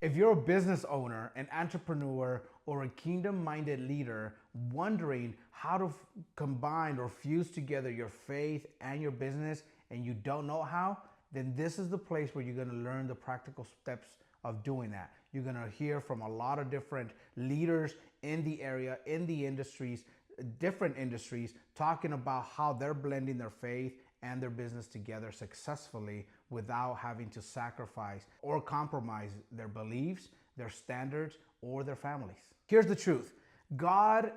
If you're a business owner, an entrepreneur, or a kingdom minded leader wondering how to combine or fuse together your faith and your business, and you don't know how, then this is the place where you're going to learn the practical steps of doing that. You're going to hear from a lot of different leaders in the area, in the industries, different industries, talking about how they're blending their faith and their business together successfully without having to sacrifice or compromise their beliefs, their standards, or their families. Here's the truth. God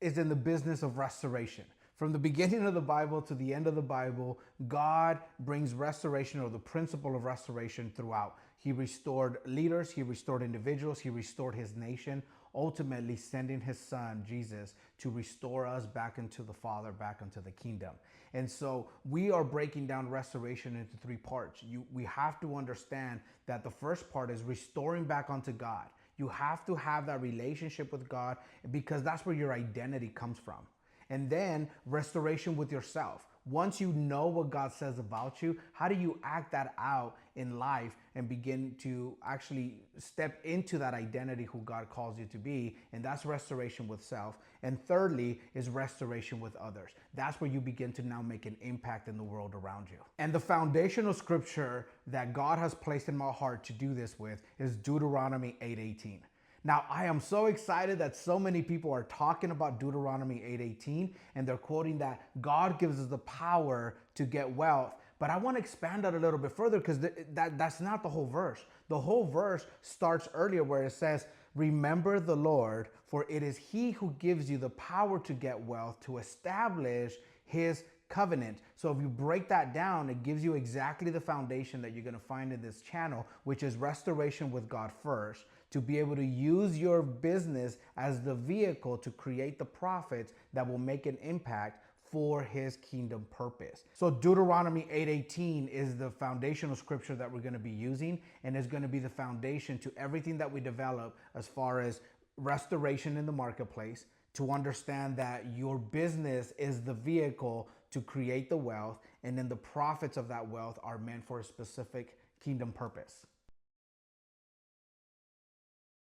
is in the business of restoration. From the beginning of the Bible to the end of the Bible, God brings restoration, or the principle of restoration, throughout. He restored leaders, he restored individuals, he restored his nation, ultimately sending his son, Jesus, to restore us back into the Father, back into the kingdom. And so we are breaking down restoration into three parts. We have to understand that the first part is restoring back unto God. You have to have that relationship with God, because that's where your identity comes from. And then restoration with yourself. Once you know what God says about you, how do you act that out in life and begin to actually step into that identity who God calls you to be? And that's restoration with self. And thirdly is restoration with others. That's where you begin to now make an impact in the world around you. And the foundational scripture that God has placed in my heart to do this with is Deuteronomy 8:18. Now, I am so excited that so many people are talking about Deuteronomy 8:18, and they're quoting that God gives us the power to get wealth. But I want to expand that a little bit further, because that's not the whole verse. The whole verse starts earlier where it says, "Remember the Lord, for it is he who gives you the power to get wealth, to establish his covenant." So if you break that down, it gives you exactly the foundation that you're going to find in this channel, which is restoration with God first, to be able to use your business as the vehicle to create the profits that will make an impact for his kingdom purpose. So Deuteronomy 8:18 is the foundational scripture that we're going to be using, and is going to be the foundation to everything that we develop as far as restoration in the marketplace, to understand that your business is the vehicle to create the wealth, and then the profits of that wealth are meant for a specific kingdom purpose.